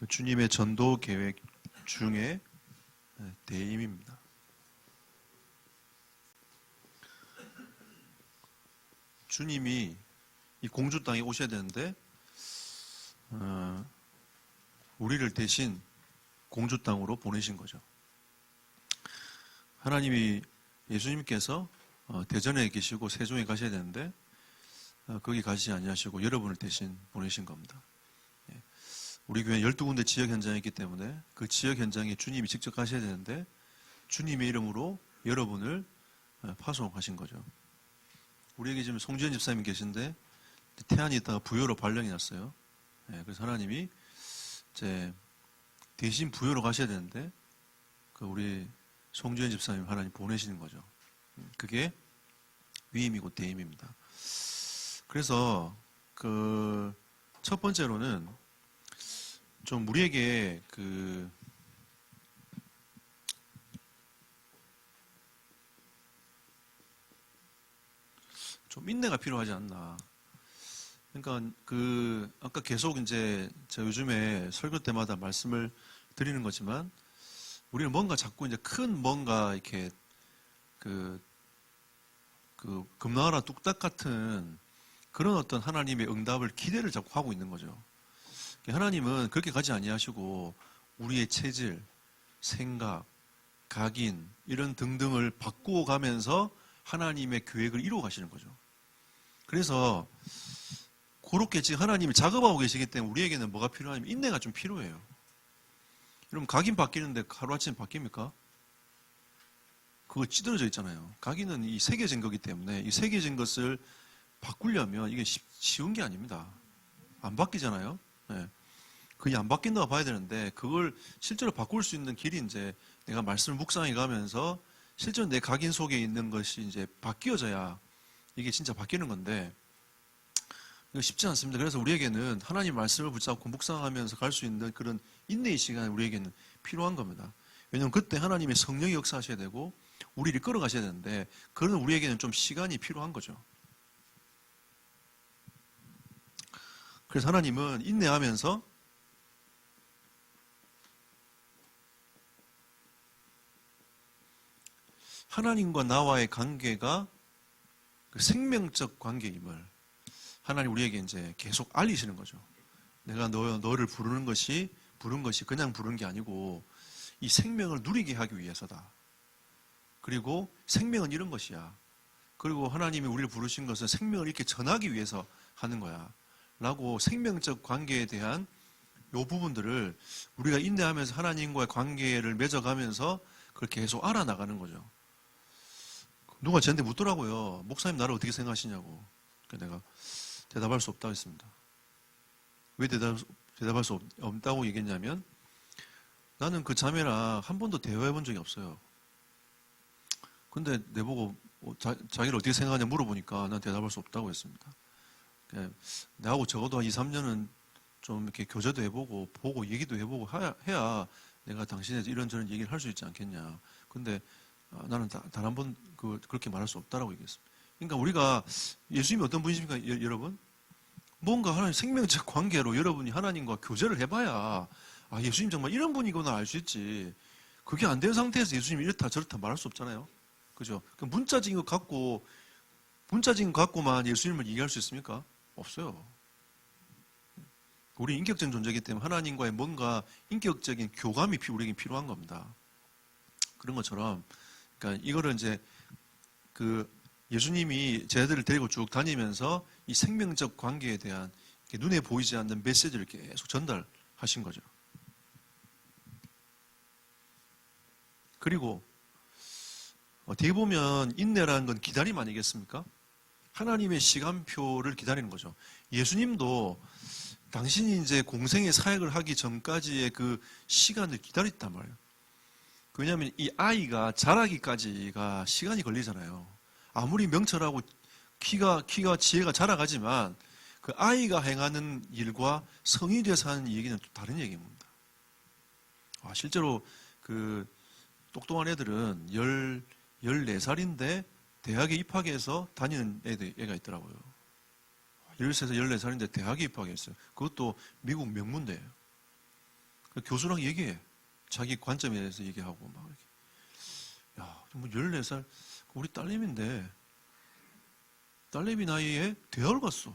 그 주님의 전도 계획 중에 대임입니다. 주님이 이 공주 땅에 오셔야 되는데 우리를 대신 공주 땅으로 보내신 거죠. 하나님이 예수님께서 대전에 계시고 세종에 가셔야 되는데 거기 가시지 아니하시고 여러분을 대신 보내신 겁니다. 우리 교회 12군데 지역 현장이 있기 때문에 그 지역 현장에 주님이 직접 가셔야 되는데 주님의 이름으로 여러분을 파송하신 거죠. 우리에게 지금 송지현 집사님이 계신데 태안이 있다가 부여로 발령이 났어요. 그래서 하나님이 이제 대신 부여로 가셔야 되는데 그 우리 송지현 집사님 하나님 보내시는 거죠. 그게 위임이고 대임입니다. 그래서 그 첫 번째로는 좀 우리에게 좀 인내가 필요하지 않나. 그러니까 아까 계속 이제 제가 요즘에 설교 때마다 말씀을 드리는 거지만 우리는 뭔가 자꾸 이제 큰 뭔가 이렇게 금나라 뚝딱 같은 그런 어떤 하나님의 응답을 기대를 자꾸 하고 있는 거죠. 하나님은 그렇게 가지 아니하시고 우리의 체질, 생각, 각인 이런 등등을 바꾸어 가면서 하나님의 계획을 이루어 가시는 거죠. 그래서 그렇게 지금 하나님이 작업하고 계시기 때문에 우리에게는 뭐가 필요하냐면 인내가 좀 필요해요. 여러분 각인 바뀌는데 하루아침에 바뀝니까? 그거 찌들어져 있잖아요. 각인은 이 새겨진 거기 때문에 이 새겨진 것을 바꾸려면 이게 쉬운 게 아닙니다. 안 바뀌잖아요. 네. 그게 안 바뀐다고 봐야 되는데 그걸 실제로 바꿀 수 있는 길이 이제 내가 말씀을 묵상해 가면서 실제로 내 각인 속에 있는 것이 이제 바뀌어져야 이게 진짜 바뀌는 건데 이거 쉽지 않습니다. 그래서 우리에게는 하나님 말씀을 붙잡고 묵상하면서 갈 수 있는 그런 인내의 시간이 우리에게는 필요한 겁니다. 왜냐하면 그때 하나님의 성령이 역사하셔야 되고 우리를 끌어가셔야 되는데 그런 우리에게는 좀 시간이 필요한 거죠. 그래서 하나님은 인내하면서 하나님과 나와의 관계가 생명적 관계임을 하나님 우리에게 이제 계속 알리시는 거죠. 내가 너를 부른 것이 그냥 부른 게 아니고 이 생명을 누리게 하기 위해서다. 그리고 생명은 이런 것이야. 그리고 하나님이 우리를 부르신 것은 생명을 이렇게 전하기 위해서 하는 거야. 라고 생명적 관계에 대한 이 부분들을 우리가 인내하면서 하나님과의 관계를 맺어가면서 그걸 계속 알아나가는 거죠. 누가 저한테 묻더라고요. 목사님 나를 어떻게 생각하시냐고. 내가 대답할 수 없다고 했습니다. 왜 대답할 수 없다고 얘기했냐면 나는 그 자매랑 한 번도 대화해 본 적이 없어요. 근데 내보고 자기를 어떻게 생각하냐 물어보니까 난 대답할 수 없다고 했습니다. 나하고 적어도 한 2, 3년은 좀 이렇게 교제도 해보고 보고 얘기도 해보고 해야 내가 당신에 이런저런 얘기를 할 수 있지 않겠냐. 근데 나는 단 한 번 그렇게 말할 수 없다라고 얘기했습니다. 그러니까 우리가 예수님이 어떤 분이십니까, 여러분? 뭔가 하나님 생명적 관계로 여러분이 하나님과 교제를 해봐야 예수님 정말 이런 분이구나 알 수 있지. 그게 안 된 상태에서 예수님이 이렇다 저렇다 말할 수 없잖아요. 그죠? 문자적인 것 갖고만 예수님을 얘기할 수 있습니까? 없어요. 우리 인격적인 존재이기 때문에 하나님과의 뭔가 인격적인 교감이 우리에게 필요한 겁니다. 그런 것처럼, 그러니까 이거를 이제 예수님이 제자들을 데리고 쭉 다니면서 이 생명적 관계에 대한 눈에 보이지 않는 메시지를 계속 전달하신 거죠. 그리고 어떻게 보면 인내라는 건 기다림 아니겠습니까? 하나님의 시간표를 기다리는 거죠. 예수님도 당신이 이제 공생의 사역을 하기 전까지의 그 시간을 기다렸단 말이에요. 왜냐하면 이 아이가 자라기까지가 시간이 걸리잖아요. 아무리 명철하고 키가 지혜가 자라가지만 그 아이가 행하는 일과 성인이 돼서 하는 얘기는 또 다른 얘기입니다. 실제로 그 똑똑한 애들은 14살인데 대학에 입학해서 다니는 애가 있더라고요. 13살, 14살인데 대학에 입학했어요. 그것도 미국 명문대예요. 교수랑 얘기해. 자기 관점에 대해서 얘기하고 막 이렇게. 야, 뭐 14살 우리 딸내미인데 딸내미 나이에 대학을 갔어.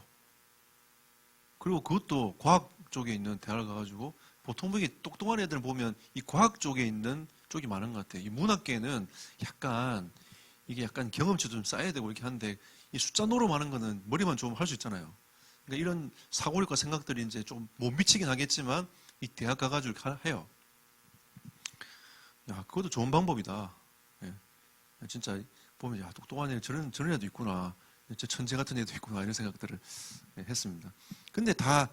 그리고 그것도 과학 쪽에 있는 대학을 가가지고 보통 보기 똑똑한 애들 보면 이 과학 쪽에 있는 쪽이 많은 것 같아요. 이 문학계는 약간 이게 약간 경험치도 좀 쌓아야 되고 이렇게 하는데 이 숫자 노름하는 거는 머리만 좋으면 할 수 있잖아요. 그러니까 이런 사고력과 생각들이 이제 좀 못 미치긴 하겠지만 이 대학 가가지고 해요. 야, 그것도 좋은 방법이다. 예. 진짜 보면 야, 똑똑한 애 저런 애도 있구나. 진짜 천재 같은 애도 있구나 이런 생각들을 했습니다. 근데 다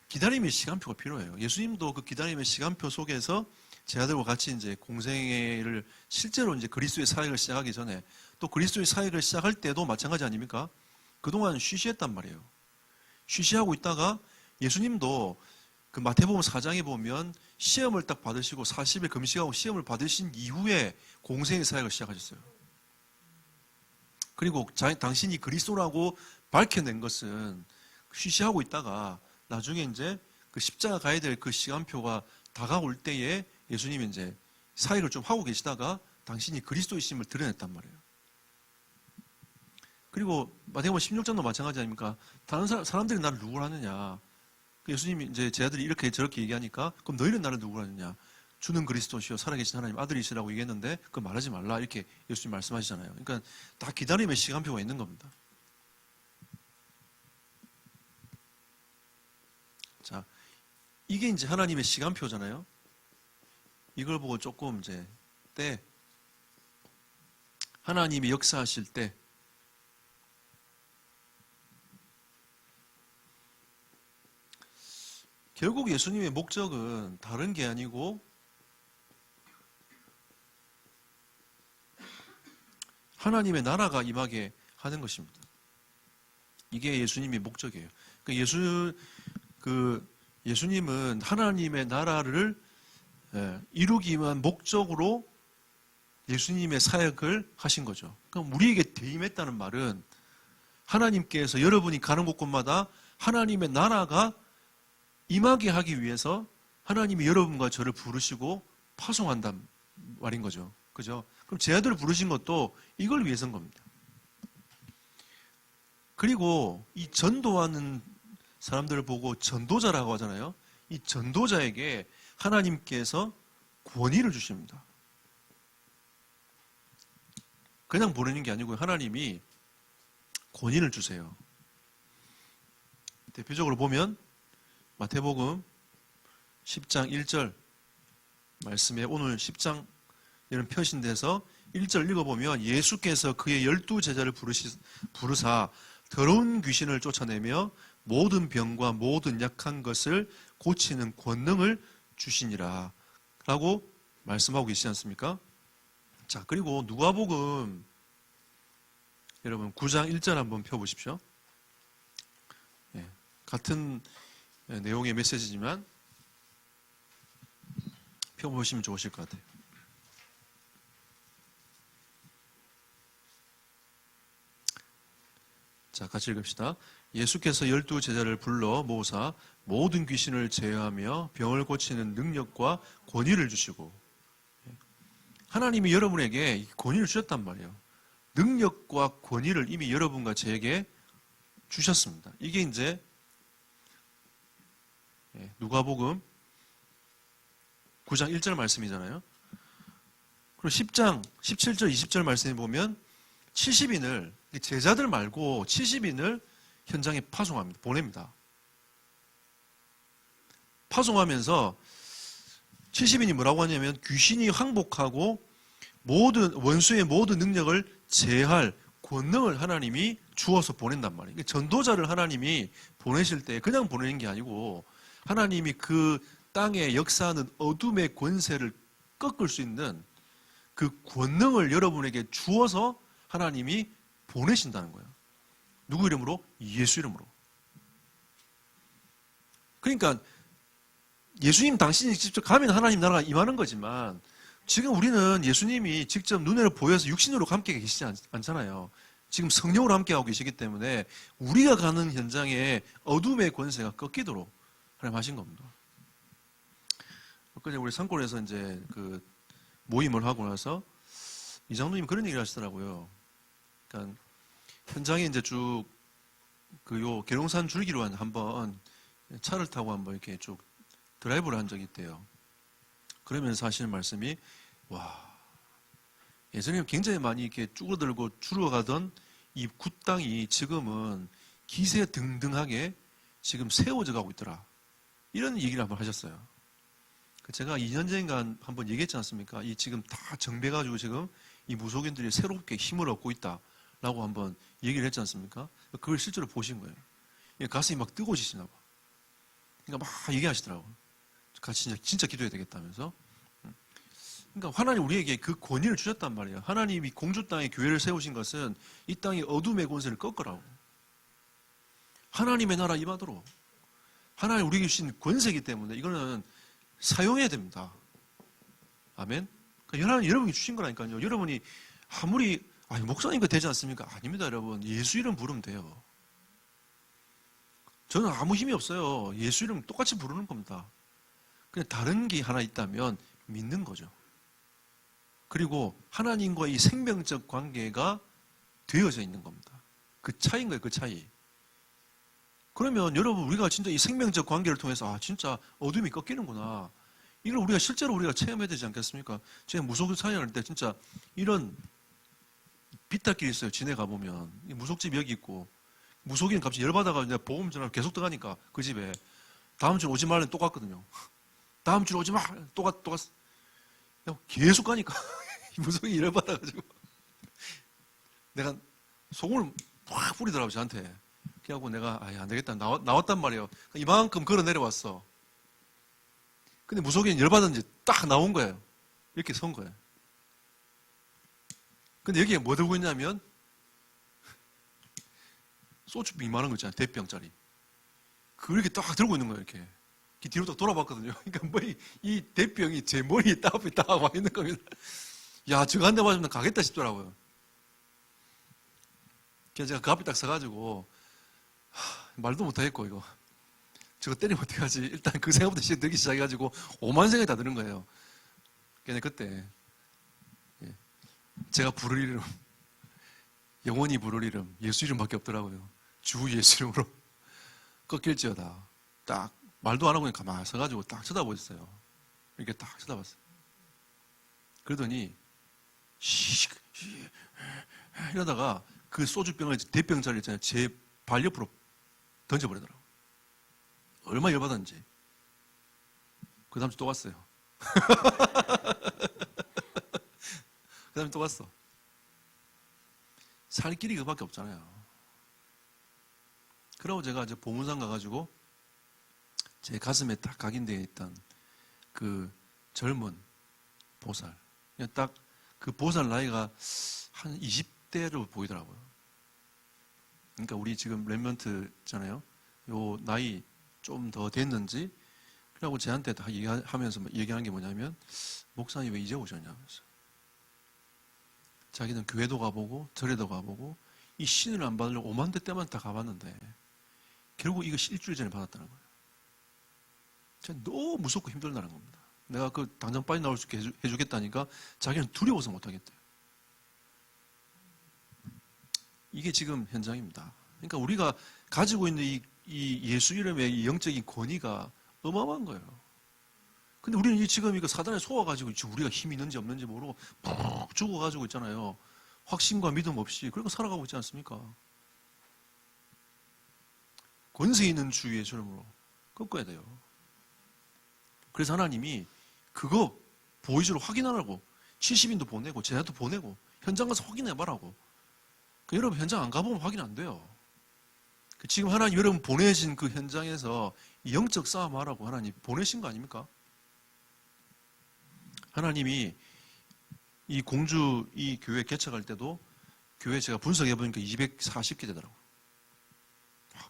기다림의 시간표가 필요해요. 예수님도 그 기다림의 시간표 속에서 제 아들과 같이 이제 공생애를 실제로 이제 그리스도의 사역을 시작하기 전에 또 그리스도의 사역을 시작할 때도 마찬가지 아닙니까? 그동안 쉬쉬했단 말이에요. 쉬쉬하고 있다가 예수님도 그 마태복음 4장에 보면 시험을 딱 받으시고 40일 금식하고 시험을 받으신 이후에 공생의 사역을 시작하셨어요. 그리고 당신이 그리스도라고 밝혀낸 것은 쉬쉬하고 있다가 나중에 이제 그 십자가 가야 될 그 시간표가 다가올 때에 예수님이 이제 사역을 좀 하고 계시다가 당신이 그리스도이심을 드러냈단 말이에요. 그리고 마태복음 16장도 마찬가지 아닙니까? 다른 사람들이 나를 누구로 하느냐? 예수님이 이제 제 아들이 이렇게 저렇게 얘기하니까 그럼 너희는 나를 누구로 하느냐? 주는 그리스도시요 살아계신 하나님 아들이시라고 얘기했는데 그거 말하지 말라 이렇게 예수님 말씀하시잖아요. 그러니까 다 기다림의 시간표가 있는 겁니다. 자, 이게 이제 하나님의 시간표잖아요. 이걸 보고 조금 이제 하나님이 역사하실 때 결국 예수님의 목적은 다른 게 아니고 하나님의 나라가 임하게 하는 것입니다. 이게 예수님의 목적이에요. 예수님은 하나님의 나라를 이루기 위한 목적으로 예수님의 사역을 하신 거죠. 그럼 우리에게 대임했다는 말은 하나님께서 여러분이 가는 곳곳마다 하나님의 나라가 임하게 하기 위해서 하나님이 여러분과 저를 부르시고 파송한단 말인 거죠. 그죠? 그럼 제 아들을 부르신 것도 이걸 위해서인 겁니다. 그리고 이 전도하는 사람들을 보고 전도자라고 하잖아요. 이 전도자에게 하나님께서 권위를 주십니다. 그냥 보내는 게 아니고 하나님이 권위를 주세요. 대표적으로 보면 마태복음 10장 1절 말씀에 오늘 10장 이런 표신돼서 1절 읽어보면 예수께서 그의 12제자를 부르사 더러운 귀신을 쫓아내며 모든 병과 모든 약한 것을 고치는 권능을 주시니라 라고 말씀하고 계시지 않습니까? 자, 그리고 누가복음 여러분 9장 1절 한번 펴보십시오. 같은 내용의 메시지지만 펴보시면 좋으실 것 같아요. 자, 같이 읽읍시다. 예수께서 12제자를 불러 모으사 모든 귀신을 제어하며 병을 고치는 능력과 권위를 주시고, 하나님이 여러분에게 권위를 주셨단 말이에요. 능력과 권위를 이미 여러분과 저에게 주셨습니다. 이게 이제 누가복음 9장 1절 말씀이잖아요. 그리고 10장 17절 20절 말씀에 보면 70인을 제자들 말고 70인을 현장에 파송합니다. 보냅니다. 파송하면서 70인이 뭐라고 하냐면 귀신이 항복하고 모든 원수의 모든 능력을 제할 권능을 하나님이 주어서 보낸단 말이에요. 전도자를 하나님이 보내실 때 그냥 보내는 게 아니고 하나님이 그 땅에 역사하는 어둠의 권세를 꺾을 수 있는 그 권능을 여러분에게 주어서 하나님이 보내신다는 거예요. 누구 이름으로? 예수 이름으로. 그러니까 예수님 당신이 직접 가면 하나님 나라가 임하는 거지만 지금 우리는 예수님이 직접 눈에 보여서 육신으로 함께 계시지 않잖아요. 지금 성령으로 함께 하고 계시기 때문에 우리가 가는 현장에 어둠의 권세가 꺾이도록 하나님 하신 겁니다. 그제 우리 산골에서 이제 그 모임을 하고 나서 이장로님이 그런 얘기를 하시더라고요. 그러니까 현장에 이제 쭉 그 요 계룡산 줄기로 한번 차를 타고 한번 이렇게 쭉 드라이브를 한 적이 있대요. 그러면서 하시는 말씀이, 와, 예전에 굉장히 많이 이렇게 쭈그러들고 줄어가던 이 굿땅이 지금은 기세 등등하게 지금 세워져 가고 있더라. 이런 얘기를 한번 하셨어요. 제가 2년 전인가 한번 얘기했지 않습니까? 이 지금 다 정배가지고 지금 이 무속인들이 새롭게 힘을 얻고 있다라고 한번 얘기를 했지 않습니까? 그걸 실제로 보신 거예요. 가슴이 막 뜨거워지시나 봐. 그러니까 막 얘기하시더라고요. 같이 진짜 기도해야 되겠다면서. 그러니까 하나님 우리에게 그 권위를 주셨단 말이에요. 하나님이 공주 땅에 교회를 세우신 것은 이 땅의 어둠의 권세를 꺾으라고. 하나님의 나라 임하도록. 하나님 우리에게 주신 권세이기 때문에 이거는 사용해야 됩니다. 아멘. 그러니까 하나님 여러분이 주신 거라니까요. 여러분이 아무리 목사님과 되지 않습니까? 아닙니다, 여러분. 예수 이름 부르면 돼요. 저는 아무 힘이 없어요. 예수 이름 똑같이 부르는 겁니다. 그냥 다른 게 하나 있다면 믿는 거죠. 그리고 하나님과 이 생명적 관계가 되어져 있는 겁니다. 그 차이인 거예요, 그 차이. 그러면 여러분 우리가 진짜 이 생명적 관계를 통해서 진짜 어둠이 꺾이는구나. 이걸 우리가 실제로 우리가 체험해야 되지 않겠습니까? 제가 무속을 사역할 때 진짜 이런 비탈길이 있어요. 지내가 보면 무속집 여기 있고 무속인 갑자기 열받아가지고 내가 보험 전화 계속 들어가니까 그 집에 다음 주에 오지 말래 똑같거든요. 다음 주에 오지 마 똑같. 계속 가니까 무속이 열받아가지고 내가 속을 확 뿌리더라고 저한테. 그래갖고 내가 안 되겠다 나왔단 말이에요. 이만큼 걸어 내려왔어. 근데 무속인 열받은지 딱 나온 거예요. 이렇게 선 거예요. 근데 여기에 뭐 들고 있냐면 소주병 이만한 거 있잖아요. 대병짜리. 그렇게 딱 들고 있는 거예요. 이렇게 뒤로 딱 돌아봤거든요. 그러니까 뭐 이 대병이 제 머리에 딱 와 있는 겁니다. 야, 저거 한 대 맞으면 가겠다 싶더라고요. 그래서 제가 그 앞에 딱 서가지고 말도 못하겠고 이거 저거 때리면 어떡하지. 일단 그 생각부터 들기 시작해가지고 오만 생각이 다 드는 거예요. 그냥 그때 제가 부를 이름, 영원히 부를 이름, 예수 이름밖에 없더라고요. 주 예수 이름으로 꺾일지어다. 딱 말도 안 하고 그냥 가만히 서가지고 딱 쳐다보셨어요. 이렇게 딱 쳐다봤어요. 그러더니 이러다가 그 소주병을 대병짜리 있잖아요. 제 발 옆으로 던져버리더라고요. 얼마나 열받았는지. 그 다음 주 또 왔어요. 그 다음에 또 왔어. 살 길이 그밖에 없잖아요. 그러고 제가 이제 보문산 가가지고 제 가슴에 딱 각인되어 있던 그 젊은 보살. 그냥 딱 그 보살 나이가 한 20대로 보이더라고요. 그러니까 우리 지금 랩런트 있잖아요. 요 나이 좀 더 됐는지 그러고 저한테 다 얘기하면서 얘기하는 게 뭐냐면 목사님 왜 이제 오셨냐면서. 자기는 교회도 가보고 절에도 가보고 이 신을 안 받으려고 오만 대 때만 다 가봤는데 결국 이거 일주일 전에 받았다는 거예요. 제가 너무 무섭고 힘들다는 겁니다. 내가 그 당장 빨리 나올 수 있게 해주겠다니까 자기는 두려워서 못하겠대요. 이게 지금 현장입니다. 그러니까 우리가 가지고 있는 이 예수 이름의 이 영적인 권위가 어마어마한 거예요. 근데 우리는 지금 이거 사단에 속아가지고 우리가 힘이 있는지 없는지 모르고 푹 죽어가지고 있잖아요. 확신과 믿음 없이 그렇게 살아가고 있지 않습니까? 권세 있는 주 예수 이름으로 꺾어야 돼요. 그래서 하나님이 그거 보이즈로 확인하라고 70인도 보내고 제자도 보내고 현장 가서 확인해봐라고. 여러분 현장 안 가보면 확인 안 돼요. 지금 하나님 여러분 보내신 그 현장에서 영적 싸움 하라고 하나님 보내신 거 아닙니까? 하나님이 이 공주 이 교회 개척할 때도 교회 제가 분석해 보니까 240개 되더라고요.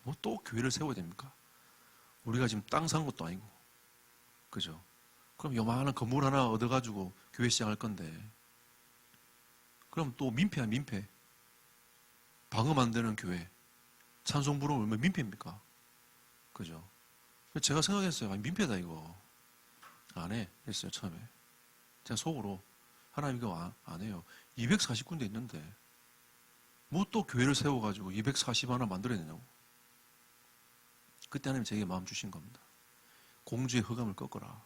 뭐 또 교회를 세워야 됩니까? 우리가 지금 땅 산 것도 아니고 그죠? 그럼 요만한 건물 하나 얻어가지고 교회 시작할 건데 그럼 또 민폐야 민폐. 방음 안 되는 교회 찬송 부르면 얼마나 민폐입니까? 그죠? 제가 생각했어요. 민폐다 이거. 안 해. 했어요, 처음에. 제가 속으로, 하나님 이거 안 해요. 240군데 있는데, 뭐 또 교회를 세워가지고 240 하나 만들어내냐고. 그때 하나님 제게 마음 주신 겁니다. 공주의 허감을 꺾어라.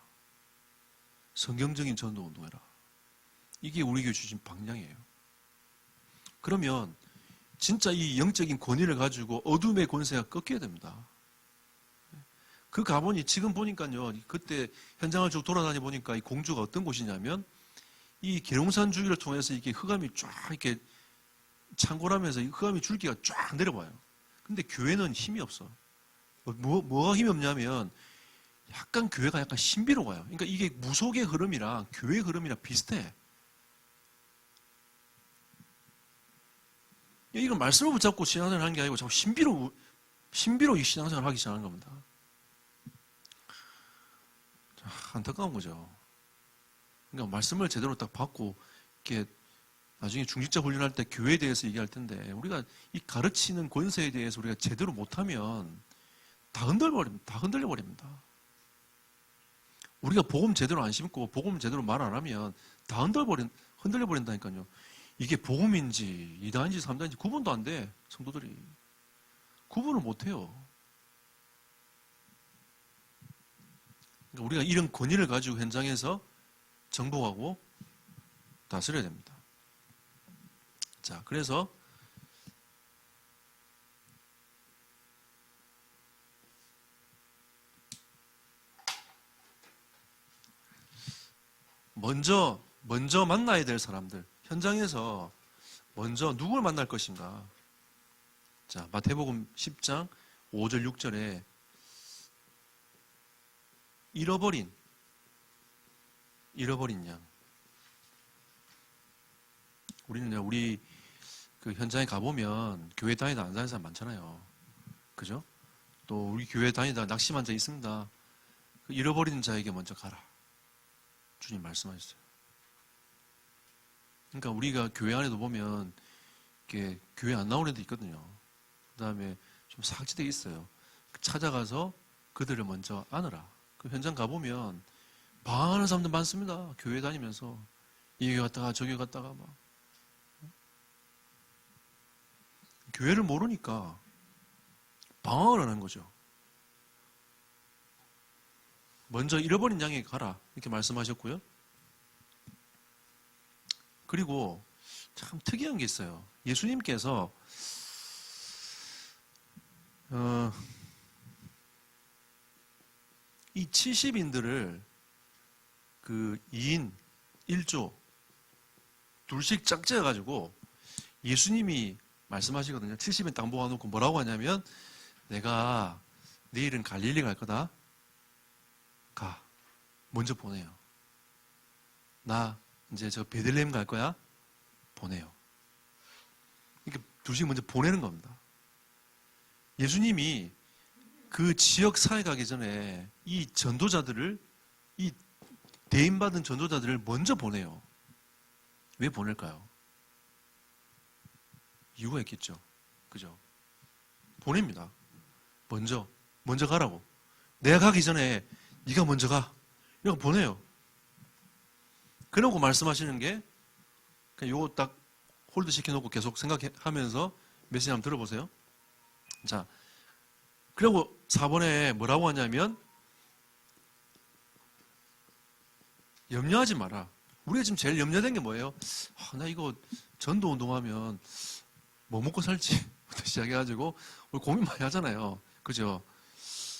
성경적인 전도 운동해라. 이게 우리 교회 주신 방향이에요. 그러면 진짜 이 영적인 권위를 가지고 어둠의 권세가 꺾여야 됩니다. 그 가보니 지금 보니까요, 그때 현장을 쭉 돌아다니 보니까 이 공주가 어떤 곳이냐면 이 계룡산 주기를 통해서 이게 흑암이 쫙 이렇게 창궐하면서 이 흑암이 줄기가 쫙 내려와요. 근데 교회는 힘이 없어. 뭐가 힘이 없냐면 약간 교회가 약간 신비로워요. 그러니까 이게 무속의 흐름이랑 교회의 흐름이랑 비슷해. 이건 말씀을 붙잡고 신앙생활 하는 게 아니고 자꾸 신비로 이 신앙생활을 하기 시작하는 겁니다. 안타까운 거죠. 그러니까 말씀을 제대로 딱 받고 이렇게 나중에 중직자 훈련할 때 교회에 대해서 얘기할 텐데 우리가 이 가르치는 권세에 대해서 우리가 제대로 못하면 다 흔들려 버립니다. 우리가 복음 제대로 안 심고 복음 제대로 말 안 하면 다 흔들려 버린다니까요. 이게 복음인지 이단인지 삼단인지 구분도 안 돼. 성도들이 구분을 못 해요. 그러니까 우리가 이런 권위를 가지고 현장에서 정복하고 다스려야 됩니다. 자, 그래서 먼저 만나야 될 사람들, 현장에서 먼저 누굴 만날 것인가? 자, 마태복음 10장 5절 6절에 잃어버린 양. 우리 그 현장에 가보면 교회 다니다 안 사는 사람 많잖아요. 그죠? 또 우리 교회 다니다 낙심한 자 있습니다. 그 잃어버린 자에게 먼저 가라. 주님 말씀하셨어요. 그러니까 우리가 교회 안에도 보면 이렇게 교회 안 나오는 애도 있거든요. 그 다음에 좀 사각지대에 있어요. 찾아가서 그들을 먼저 안으라. 그 현장 가보면 방황하는 사람들 많습니다. 교회 다니면서 여기 갔다가 저기 갔다가 막 교회를 모르니까 방황을 하는 거죠. 먼저 잃어버린 양에게 가라 이렇게 말씀하셨고요. 그리고 참 특이한 게 있어요. 예수님께서 이 70인들을 그 2인 1조 둘씩 짝지어가지고 예수님이 말씀하시거든요. 70인 딱 모아놓고 뭐라고 하냐면 내가 내일은 갈릴리 갈 거다. 가. 먼저 보내요. 나 이제 저 베들레헴 갈 거야. 보내요. 이렇게 둘씩 먼저 보내는 겁니다. 예수님이 그 지역 사회 가기 전에 이 전도자들을 이 대임받은 전도자들을 먼저 보내요. 왜 보낼까요? 이유가 있겠죠. 그죠? 보냅니다. 먼저 가라고. 내가 가기 전에 네가 먼저 가. 이렇게 보내요. 그러고 말씀하시는 게 그냥 요거 딱 홀드 시켜놓고 계속 생각하면서 메시지 한번 들어보세요. 자, 그리고 4번에 뭐라고 하냐면 염려하지 마라. 우리가 지금 제일 염려된 게 뭐예요? 나 이거 전도 운동하면 뭐 먹고 살지부터 시작해가지고 우리 고민 많이 하잖아요. 그죠?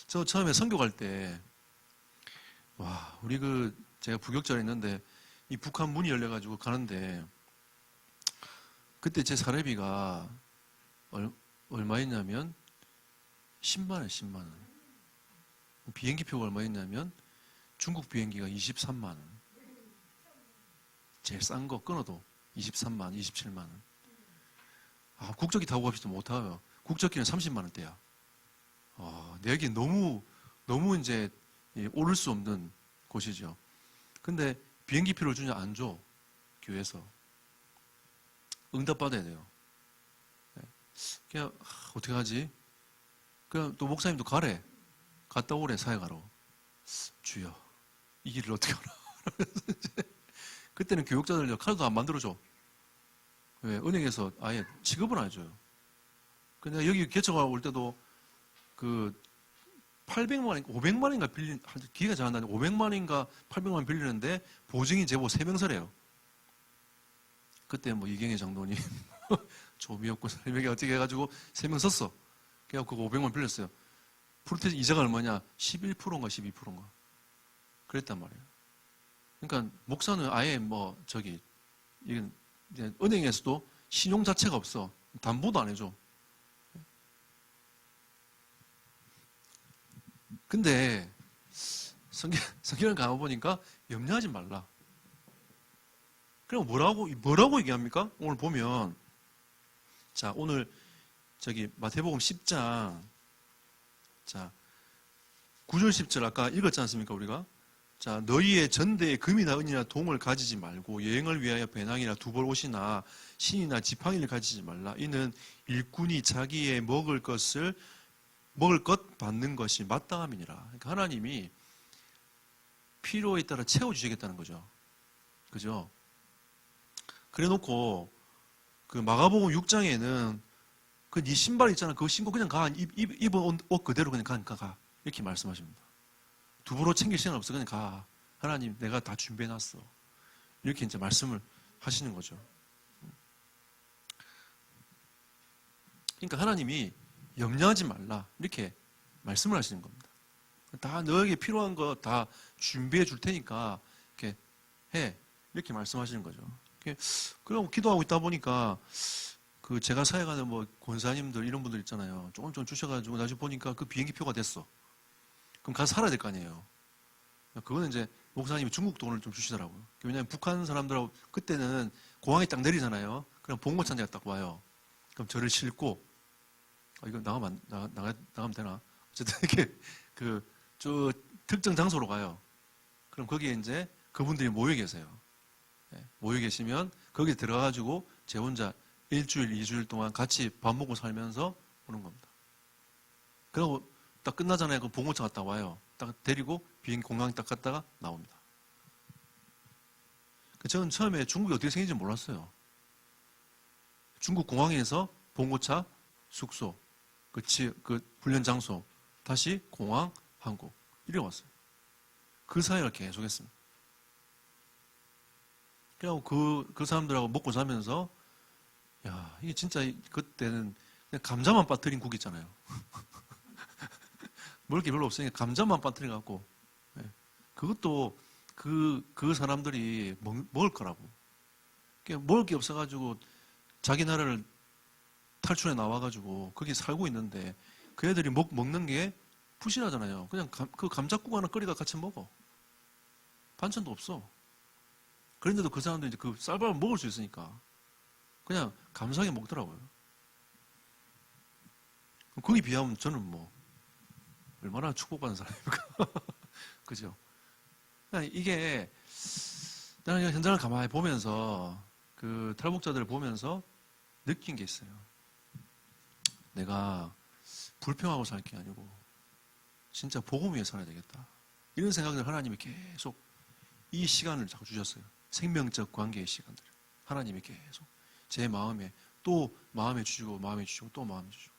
저 처음에 선교 갈 때 우리 제가 부격절에 있는데 이 북한 문이 열려가지고 가는데 그때 제 사례비가 얼마였냐면 10만 원, 10만 원. 비행기표가 얼마였냐면 중국 비행기가 23만 원. 제일 싼 거 끊어도 23만 원, 27만 원. 국적기 타고 갑시다 못 타요. 국적기는 30만 원대야. 내게 너무 이제 오를 수 없는 곳이죠. 근데 비행기표를 주냐 안 줘. 교회에서. 응답받아야 돼요. 그냥 어떻게 하지? 그냥 또 목사님도 가래. 갔다 오래 사역하러. 주여 이 길을 어떻게 하나. 그때는 교육자들 카드도 안 만들어줘. 왜? 은행에서 아예 취급은 안 해줘요. 근데 여기 개척하고 올 때도 그 800만 원인가 500만 원인가 빌린, 기회가 잘 안 나는데 500만 원인가 800만 원 빌리는데 보증인 제보 3명서래요. 그때 뭐 이경혜 장로님, 조미혁고 사람에게 어떻게 해가지고 3명 썼어. 그래갖고 500만 원 빌렸어요. 프로테스 이자가 얼마냐? 11%인가 12%인가. 그랬단 말이에요. 그러니까 목사는 아예 뭐 이건 이제 은행에서도 신용 자체가 없어. 담보도 안 해줘. 근데 성경을 가보니까 염려하지 말라. 그럼 뭐라고 얘기합니까? 오늘 보면, 자, 오늘 마태복음 10장, 자, 9절 10절 아까 읽었지 않습니까, 우리가? 자, 너희의 전대에 금이나 은이나 동을 가지지 말고 여행을 위하여 배낭이나 두벌 옷이나 신이나 지팡이를 가지지 말라. 이는 일꾼이 자기의 먹을 것 받는 것이 마땅함이니라. 그러니까 하나님이 필요에 따라 채워주시겠다는 거죠. 그죠? 그래 놓고, 그 마가복음 6장에는 그 네 신발 있잖아. 그거 신고 그냥 가. 입은 옷 그대로 그냥 가. 이렇게 말씀하십니다. 두부로 챙길 시간 없어. 그냥 가. 하나님, 내가 다 준비해놨어. 이렇게 이제 말씀을 하시는 거죠. 그러니까 하나님이 염려하지 말라. 이렇게 말씀을 하시는 겁니다. 다 너에게 필요한 거 다 준비해 줄 테니까 이렇게 해. 이렇게 말씀하시는 거죠. 그럼 기도하고 있다 보니까 그 제가 사역하는 뭐 권사님들 이런 분들 있잖아요. 조금 주셔가지고 나중에 보니까 그 비행기 표가 됐어. 그럼 가서 살아야 될 거 아니에요. 그거는 이제 목사님이 중국 돈을 좀 주시더라고요. 왜냐하면 북한 사람들하고 그때는 공항에 딱 내리잖아요. 그럼 봉고차가 딱 와요. 그럼 저를 싣고, 이거 나가면 되나? 어쨌든 이렇게 저 특정 장소로 가요. 그럼 거기에 이제 그분들이 모여 계세요. 모여 계시면 거기 들어가가지고 제 혼자 1주일, 2주일 동안 같이 밥 먹고 살면서 오는 겁니다. 그리고 딱 끝나잖아요. 그 봉고차 갔다 와요. 딱 데리고 비행기 공항에 딱 갔다가 나옵니다. 저는 처음에 중국이 어떻게 생긴지 몰랐어요. 중국 공항에서 봉고차, 숙소, 그 훈련 장소, 다시 공항, 한국 이래 왔어요. 그 사이를 계속 했습니다. 그리고 그 사람들하고 먹고 자면서, 야, 이게 진짜 그때는 그냥 감자만 빠뜨린 국 있잖아요. 먹을 게 별로 없으니까 감자만 빠뜨려갖고, 그것도 그 사람들이 먹을 거라고. 먹을 게 없어가지고 자기 나라를 탈출해 나와가지고 거기 살고 있는데 그 애들이 먹는 게 부실하잖아요. 그냥 그 감자국 하나 끓이다 같이 먹어. 반찬도 없어. 그런데도 그 사람들이 이제 그 쌀밥을 먹을 수 있으니까 그냥 감사하게 먹더라고요. 거기 비하면 저는 뭐 얼마나 축복받은 사람입니까? 그죠? 이게 나는 현장을 가만히 보면서 그 탈북자들을 보면서 느낀 게 있어요. 내가 불평하고 살 게 아니고 진짜 복음 위에 살아야 되겠다. 이런 생각을 하나님이 계속 이 시간을 자꾸 주셨어요. 생명적 관계의 시간들. 하나님이 계속 제 마음에 또 마음에 주시고 또 마음에 주시고.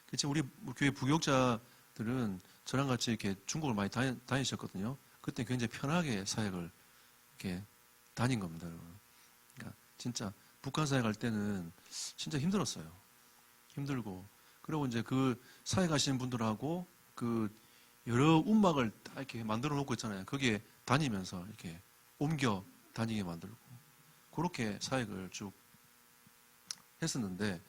그치, 우리 교회 부교육자들은 저랑 같이 이렇게 중국을 많이 다니셨거든요. 그때 굉장히 편하게 사역을 이렇게 다닌 겁니다, 여러분. 그러니까 진짜 북한 사역할 때는 진짜 힘들었어요. 힘들고. 그리고 이제 그 사역하시는 분들하고 그 여러 움막을 다 이렇게 만들어 놓고 있잖아요. 거기에 다니면서 이렇게 옮겨 다니게 만들고. 그렇게 사역을 쭉 했었는데,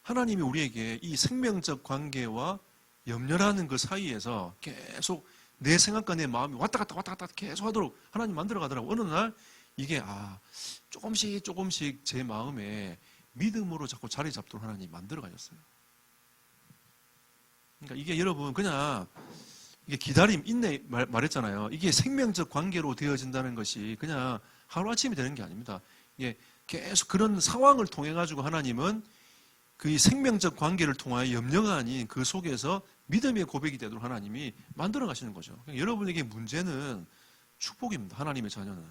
하나님이 우리에게 이 생명적 관계와 염려라는 그 사이에서 계속 내 생각과 내 마음이 왔다 갔다 계속 하도록 하나님 만들어 가더라고요. 어느 날 이게 조금씩 제 마음에 믿음으로 자꾸 자리 잡도록 하나님이 만들어 가셨어요. 그러니까 이게 여러분 그냥 이게 기다림, 인내 말했잖아요. 이게 생명적 관계로 되어진다는 것이 그냥 하루아침이 되는 게 아닙니다. 이게 계속 그런 상황을 통해 가지고 하나님은 그 생명적 관계를 통하여 염려가 아닌 그 속에서 믿음의 고백이 되도록 하나님이 만들어 가시는 거죠. 그러니까 여러분에게 문제는 축복입니다. 하나님의 자녀는.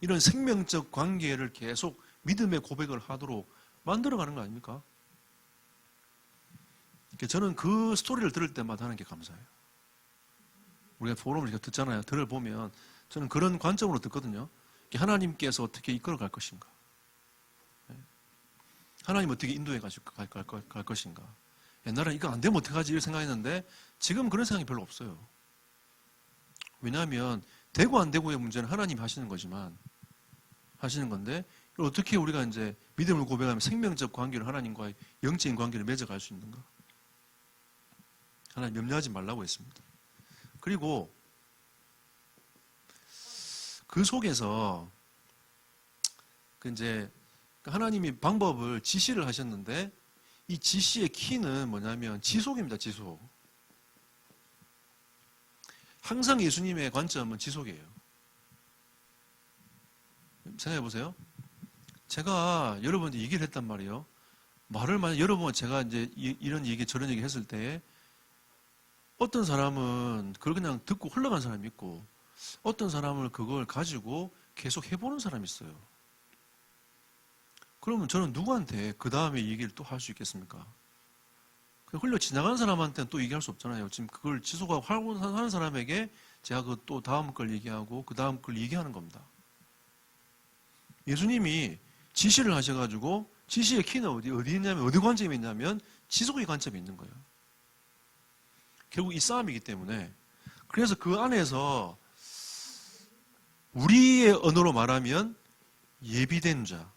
이런 생명적 관계를 계속 믿음의 고백을 하도록 만들어 가는 거 아닙니까? 저는 그 스토리를 들을 때마다 하는 게 감사해요. 우리가 포럼을 이렇게 듣잖아요. 들어보면 저는 그런 관점으로 듣거든요. 하나님께서 어떻게 이끌어 갈 것인가? 하나님 어떻게 인도해 갈 것인가? 옛날에 이거 안 되면 어떡하지? 이렇게 생각했는데 지금 그런 생각이 별로 없어요. 왜냐하면 되고 안 되고의 문제는 하나님이 하시는 거지만 하시는 건데 어떻게 우리가 이제 믿음을 고백하면 생명적 관계를 하나님과의 영적인 관계를 맺어갈 수 있는가? 하나님 염려하지 말라고 했습니다. 그리고 그 속에서 이제 하나님이 방법을 지시를 하셨는데 이 지시의 키는 뭐냐면 지속입니다. 지속. 항상 예수님의 관점은 지속이에요. 생각해 보세요. 제가 여러분한테 얘기를 했단 말이에요. 말을 만약 여러분 제가 이제 이런 얘기 저런 얘기 했을 때 어떤 사람은 그걸 그냥 듣고 흘러간 사람이 있고 어떤 사람은 그걸 가지고 계속 해보는 사람이 있어요. 그러면 저는 누구한테 그 다음에 얘기를 또 할 수 있겠습니까? 흘려 지나간 사람한테는 또 얘기할 수 없잖아요. 지금 그걸 지속하고 하는 사람에게 제가 그 또 다음 걸 얘기하고 그 다음 걸 얘기하는 겁니다. 예수님이 지시를 하셔가지고 지시의 키는 어디 있냐면 어디 관점이 있냐면 지속의 관점이 있는 거예요. 결국 이 싸움이기 때문에 그래서 그 안에서 우리의 언어로 말하면 예비된 자.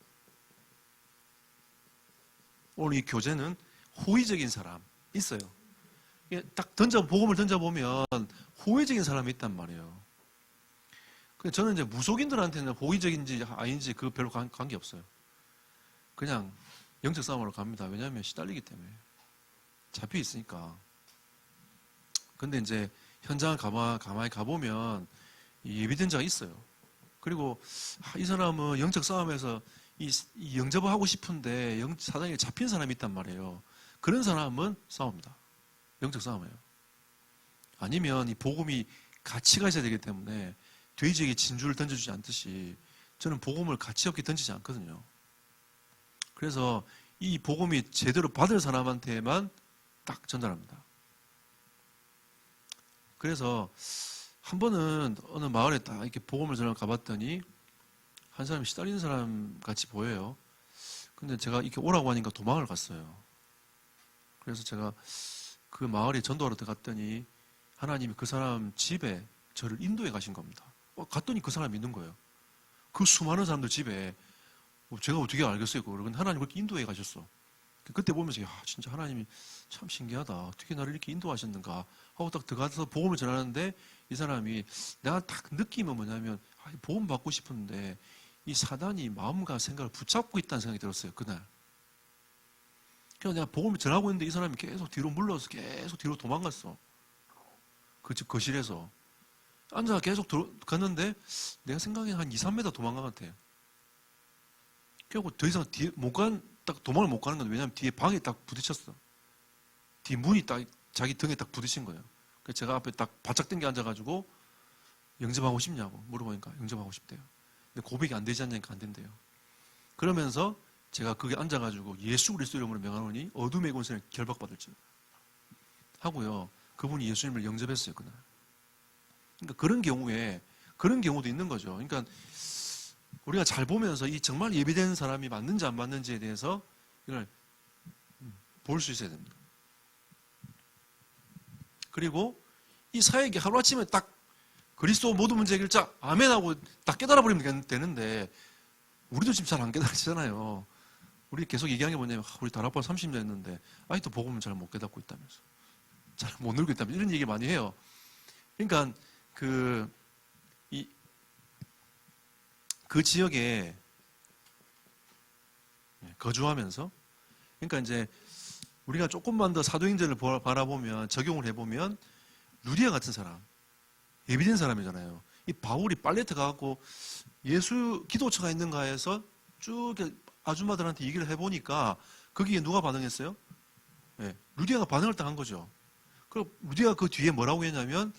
오늘 이 교재는 호의적인 사람 있어요. 딱 복음을 던져보면 호의적인 사람이 있단 말이에요. 저는 이제 무속인들한테는 호의적인지 아닌지 그 별로 관계 없어요. 그냥 영적 싸움으로 갑니다. 왜냐하면 시달리기 때문에. 잡혀 있으니까. 근데 이제 현장을 가만히 가보면 예비된 자가 있어요. 그리고 이 사람은 영적 싸움에서 이 영접을 하고 싶은데 사단에 잡힌 사람이 있단 말이에요. 그런 사람은 싸웁니다. 영적 싸움이에요. 아니면 이 복음이 가치가 있어야 되기 때문에 돼지에게 진주를 던져주지 않듯이 저는 복음을 가치 없게 던지지 않거든요. 그래서 이 복음이 제대로 받을 사람한테만 딱 전달합니다. 그래서 한 번은 어느 마을에 딱 이렇게 복음을 전하러 가봤더니 한 사람이 시달리는 사람 같이 보여요. 근데 제가 이렇게 오라고 하니까 도망을 갔어요. 그래서 제가 그 마을에 전도하러 들어갔더니 하나님이 그 사람 집에 저를 인도해 가신 겁니다. 갔더니 그 사람이 있는 거예요. 그 수많은 사람들 집에 제가 어떻게 알겠어요, 그걸. 근데 하나님 그렇게 인도해 가셨어. 그때 보면서 진짜 하나님이 참 신기하다. 어떻게 나를 이렇게 인도하셨는가 하고 딱 들어가서 복음을 전하는데 이 사람이 내가 딱 느낌은 뭐냐면 복음 받고 싶은데 이 사단이 마음과 생각을 붙잡고 있다는 생각이 들었어요, 그날. 그래서 내가 복음을 전하고 있는데 이 사람이 계속 뒤로 물러서 계속 뒤로 도망갔어. 그 집 거실에서. 앉아서 계속 갔는데 내가 생각에 한 2, 3m 도망간 것 같아. 결국 더 이상 뒤에 딱 도망을 못 가는 건 왜냐면 뒤에 방에 딱 부딪혔어. 뒤 문이 딱 자기 등에 딱 부딪힌 거예요. 그래서 제가 앞에 딱 바짝 당겨 앉아가지고 영접하고 싶냐고 물어보니까 영접하고 싶대요. 근데 고백이 안 되지 않냐니까 안 된대요. 그러면서 제가 거기 앉아가지고 예수 그리스도 이름으로 명하노니 어둠의 권세를 결박받을지 하고요. 그분이 예수님을 영접했어요, 그날. 그러니까 그런 경우도 있는 거죠. 그러니까 우리가 잘 보면서 이 정말 예비된 사람이 맞는지 안 맞는지에 대해서 이걸 볼 수 있어야 됩니다. 그리고 이 사역이 하루아침에 딱 그리스도 모든 문제 해결자 아멘 하고 딱 깨달아 버리면 되는데 우리도 지금 잘 안 깨달으시잖아요. 우리 계속 얘기하는 게 뭐냐면 우리 다락방 30년 했는데 아직도 복음을 잘 못 깨닫고 있다면서 잘 못 늘고 있다면서 이런 얘기 많이 해요. 그러니까 그 지역에 거주하면서 그러니까 이제 우리가 조금만 더 사도행전을 바라보면 적용을 해보면 루디아 같은 사람 예비된 사람이잖아요. 이 바울이 빨레트 가갖고 예수 기도처가 있는가 해서 쭉 아줌마들한테 얘기를 해보니까 거기에 누가 반응했어요? 예, 루디아가 반응을 딱 한 거죠. 그럼 루디아가 그 뒤에 뭐라고 했냐면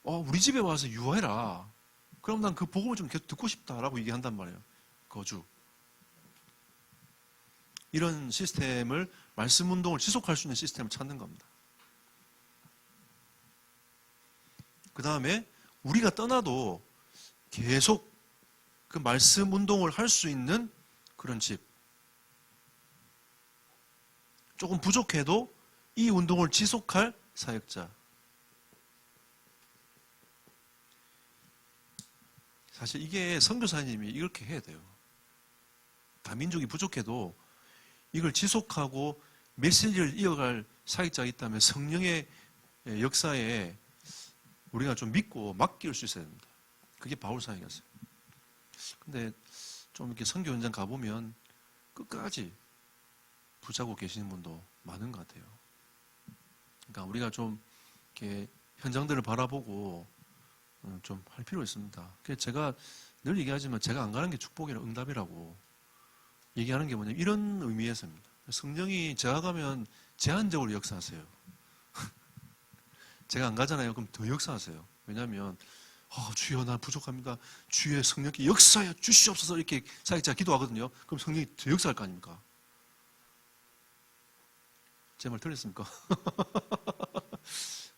우리 집에 와서 유하해라. 그럼 난 그 복음을 좀 계속 듣고 싶다라고 얘기한단 말이에요. 거주. 이런 시스템을, 말씀 운동을 지속할 수 있는 시스템을 찾는 겁니다. 그 다음에 우리가 떠나도 계속 그 말씀 운동을 할 수 있는 그런 집. 조금 부족해도 이 운동을 지속할 사역자. 사실 이게 선교사님이 이렇게 해야 돼요. 다민족이 부족해도 이걸 지속하고 메시지를 이어갈 사역자가 있다면 성령의 역사에 우리가 좀 믿고 맡길 수 있어야 됩니다. 그게 바울 사역이었어요. 근데 좀 이렇게 선교 현장 가보면 끝까지 붙잡고 계시는 분도 많은 것 같아요. 그러니까 우리가 좀 이렇게 현장들을 바라보고 좀 할 필요가 있습니다. 그래서 제가 늘 얘기하지만 제가 안 가는 게 축복이라 응답이라고 얘기하는 게 뭐냐면 이런 의미에서입니다. 성령이 제가 가면 제한적으로 역사하세요. 제가 안 가잖아요. 그럼 더 역사하세요. 왜냐하면 주여 나 부족합니다. 주의 성령께 역사하여 주시옵소서 이렇게 사역자가 기도하거든요. 그럼 성령이 더 역사할 거 아닙니까? 제 말 틀렸습니까?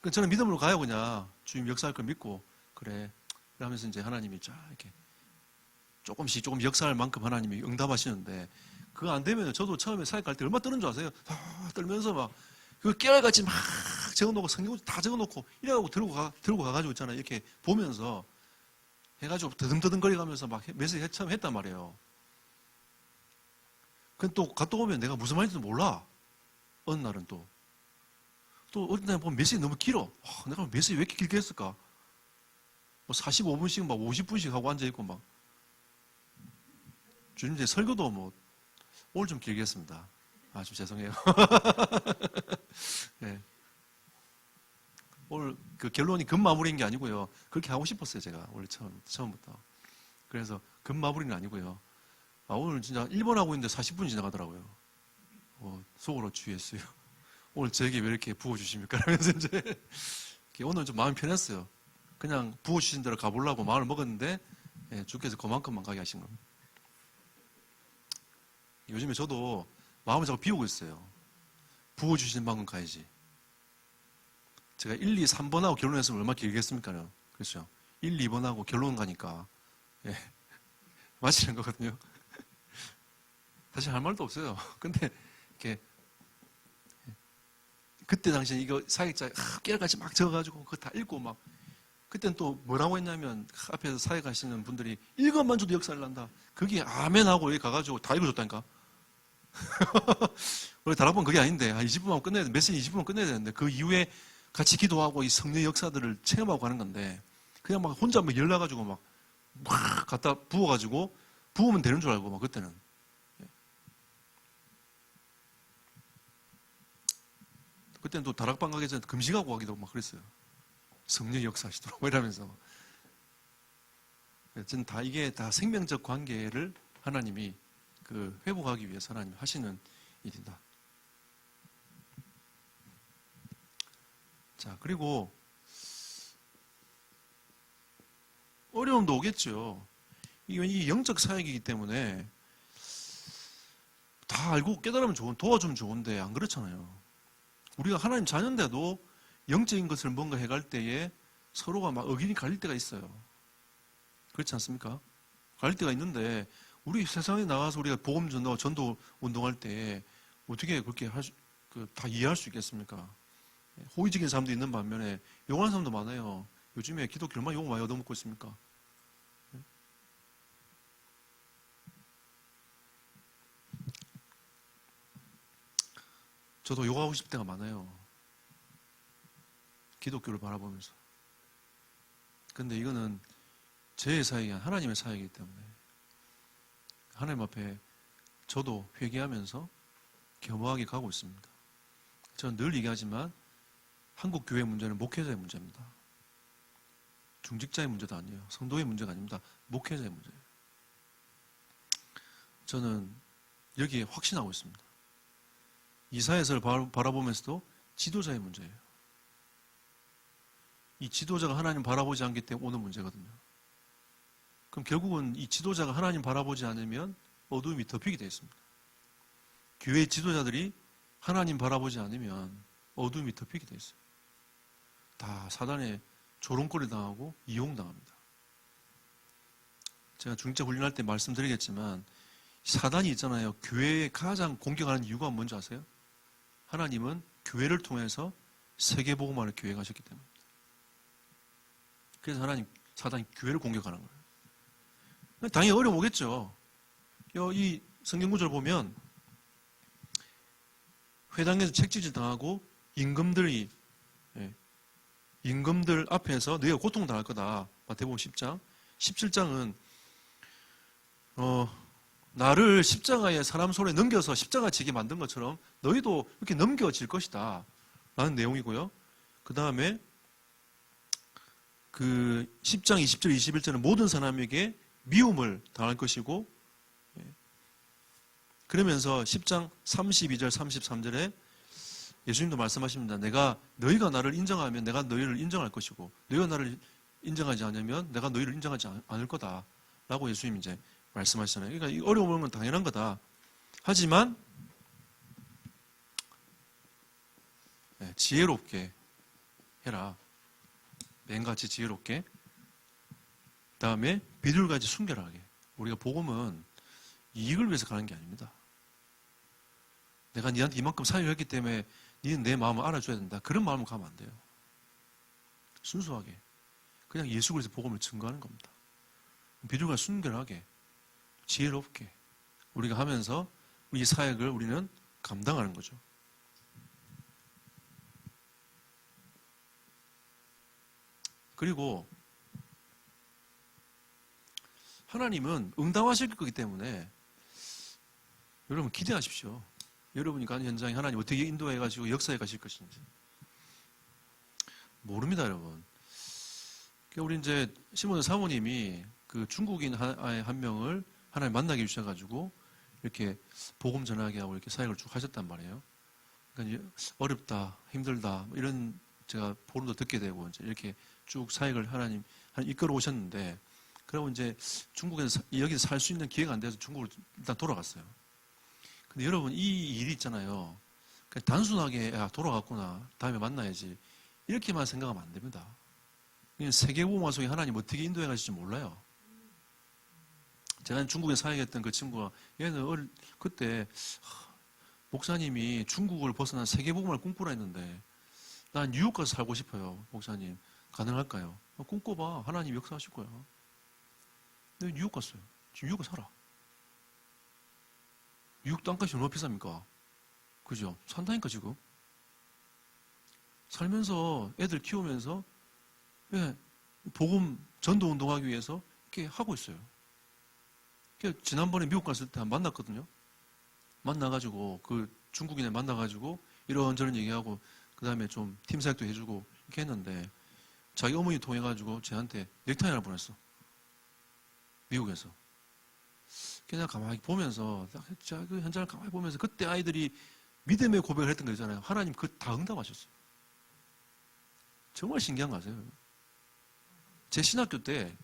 저는 믿음으로 가요. 그냥 주님 역사할 걸 믿고 그래. 그러면서 이제 하나님이 쫙 이렇게 조금씩 조금 역사할 만큼 하나님이 응답하시는데 그거 안 되면 저도 처음에 사역 갈 때 얼마나 떠는 줄 아세요? 떨면서 막 그 깨알같이 막 적어놓고 성경 다 적어놓고 이래가지고 들고 가가지고 있잖아요. 이렇게 보면서 해가지고 더듬더듬거리 가면서 막 메시지 처음 했단 말이에요. 근데 또 갔다 오면 내가 무슨 말인지도 몰라. 어느 날은 또 어떤 날 보면 메시지 너무 길어. 내가 메시지 왜 이렇게 길게 했을까? 뭐 45분씩 막 50분씩 하고 앉아있고 막. 주님 이제 설교도 뭐 오늘 좀 길게 했습니다. 좀 죄송해요. 네. 오늘 그 결론이 금마무리인 게 아니고요. 그렇게 하고 싶었어요, 제가. 원래 처음부터. 그래서 금마무리는 아니고요. 오늘 진짜 1번 하고 있는데 40분이 지나가더라고요. 속으로 주의했어요. 오늘 저에게 왜 이렇게 부어주십니까? 라면서 이제 오늘 좀 마음이 편했어요. 그냥 부어주신 대로 가보려고 마음을 먹었는데 주께서 그만큼만 가게 하신 겁니다. 요즘에 저도 마음을 자꾸 비우고 있어요. 부어주신 만큼 가야지. 제가 1, 2, 3번하고 결론했으면 얼마나 길겠습니까? 그렇죠. 1, 2번하고 결론 가니까 마치는 거거든요. 사실 할 말도 없어요. 근데 이렇게 그때 당시에 이거 사역자 깨알같이 막 적어가지고 그거 다 읽고 막 그때는 또 뭐라고 했냐면 앞에서 사역하시는 분들이 읽어만 줘도 역사를 난다. 그게 아멘하고 여기 가가지고 다 읽어줬다니까. 원래 다락방 그게 아닌데 20분만 끝내야 돼. 메시지 20분만 끝내야 되는데 그 이후에 같이 기도하고 이 성령의 역사들을 체험하고 가는 건데 그냥 막 혼자 막 열나가지고 막 갖다 부어가지고 부으면 되는 줄 알고 막 그때는 그때는 또 다락방 가기 전에 금식하고 가기도 막 그랬어요. 성령의 역사하시도록 이러면서 저는 이게 다 생명적 관계를 하나님이 그 회복하기 위해서 하나님 하시는 일이다. 자, 그리고 어려움도 오겠죠. 이 영적 사역이기 때문에 다 알고 깨달으면 도와주면 좋은데 안 그렇잖아요. 우리가 하나님 자녀인데도 영적인 것을 뭔가 해갈 때에 서로가 막 의견이 갈릴 때가 있어요. 그렇지 않습니까? 갈릴 때가 있는데 우리 세상에 나가서 우리가 복음 전도, 전도 운동할 때 어떻게 그렇게 다 이해할 수 있겠습니까? 호의적인 사람도 있는 반면에 용하는 사람도 많아요. 요즘에 기독교 얼마나 욕 많이 얻어먹고 있습니까? 저도 욕하고 싶을 때가 많아요. 기독교를 바라보면서. 근데 이거는 제 사역이 아니라 하나님의 사역이기 때문에 하나님 앞에 저도 회개하면서 겸허하게 가고 있습니다. 저는 늘 얘기하지만 한국 교회 문제는 목회자의 문제입니다. 중직자의 문제도 아니에요. 성도의 문제가 아닙니다. 목회자의 문제예요. 저는 여기에 확신하고 있습니다. 이사야서를 바라보면서도 지도자의 문제예요. 이 지도자가 하나님 바라보지 않기 때문에 오는 문제거든요. 그럼 결국은 이 지도자가 하나님 바라보지 않으면 어두움이 덮이게 되어 있습니다. 교회 지도자들이 하나님 바라보지 않으면 어두움이 덮이게 되어 있어요. 다 사단의 조롱거리 당하고 이용당합니다. 제가 중직자 훈련할 때 말씀드리겠지만 사단이 있잖아요. 교회에 가장 공격하는 이유가 뭔지 아세요? 하나님은 교회를 통해서 세계복음화를 계획하셨기 때문입니다. 그래서 사단이 교회를 공격하는 거예요. 당연히 어려움 오겠죠. 이 성경구절을 보면 회당에서 책짓을 당하고 임금들 앞에서 너희가 고통당할 거다. 마태복음 10장. 17장은 나를 십자가에 사람 손에 넘겨서 십자가 지게 만든 것처럼 너희도 이렇게 넘겨질 것이다 라는 내용이고요. 그 다음에 그 10장 20절 21절은 모든 사람에게 미움을 당할 것이고, 그러면서 10장 32절 33절에 예수님도 말씀하십니다. 너희가 나를 인정하면 내가 너희를 인정할 것이고 너희가 나를 인정하지 않으면 내가 너희를 인정하지 않을 거다 라고 예수님이 이제 말씀하시잖아요. 그러니까 이 어려운 건 당연한 거다. 하지만 지혜롭게 해라. 맨같이 지혜롭게. 그 다음에 비둘같이 순결하게. 우리가 복음은 이익을 위해서 가는 게 아닙니다. 내가 니한테 이만큼 사유를 했기 때문에 니는 내 마음을 알아줘야 된다. 그런 마음으로 가면 안 돼요. 순수하게. 그냥 예수 그리스도 복음을 증거하는 겁니다. 비둘같이 순결하게, 지혜롭게 우리가 하면서 이 사역을 우리는 감당하는 거죠. 그리고 하나님은 응답하실 거기 때문에 여러분 기대하십시오. 여러분이 가는 현장에 하나님 어떻게 인도해가지고 역사해 가실 것인지 모릅니다, 여러분. 우리 이제 시몬의 사모님이 그 중국인 한 명을 하나님 만나게 해주셔가지고 이렇게 복음 전하게 하고 이렇게 사역을 쭉 하셨단 말이에요. 그러니까 어렵다, 힘들다 이런 제가 보름도 듣게 되고 이제 이렇게 쭉 사역을 하나님 이끌어 오셨는데, 그러고 이제 중국에서 여기서 살 수 있는 기회가 안 돼서 중국으로 일단 돌아갔어요. 근데 여러분 이 일이 있잖아요. 그냥 단순하게 돌아갔구나, 다음에 만나야지 이렇게만 생각하면 안 됩니다. 세계복음화 속에 하나님 어떻게 인도해 가실지 몰라요. 제가 중국에 사역했던 그 친구가 얘는 그때 목사님이 중국을 벗어난 세계복음을 꿈꾸라 했는데 난 뉴욕 가서 살고 싶어요. 목사님 가능할까요? 꿈꿔봐. 하나님 역사하실 거야. 근데 뉴욕 갔어요. 지금 뉴욕에 살아. 뉴욕 땅값이 얼마나 비쌉니까? 그죠? 산다니까 지금. 살면서 애들 키우면서 복음 전도 운동하기 위해서 이렇게 하고 있어요. 지난번에 미국 갔을 때 만났거든요. 만나가지고 그 중국인을 만나가지고 이런저런 얘기하고 그 다음에 좀 팀 사역도 해주고 이렇게 했는데 자기 어머니 통해가지고 저한테 넥타이 하나 보냈어. 미국에서. 그냥 가만히 보면서 그 현장을 가만히 보면서 그때 아이들이 믿음의 고백을 했던 거 있잖아요. 하나님 그거 다 응답하셨어요. 정말 신기한 거 아세요? 제 신학교 때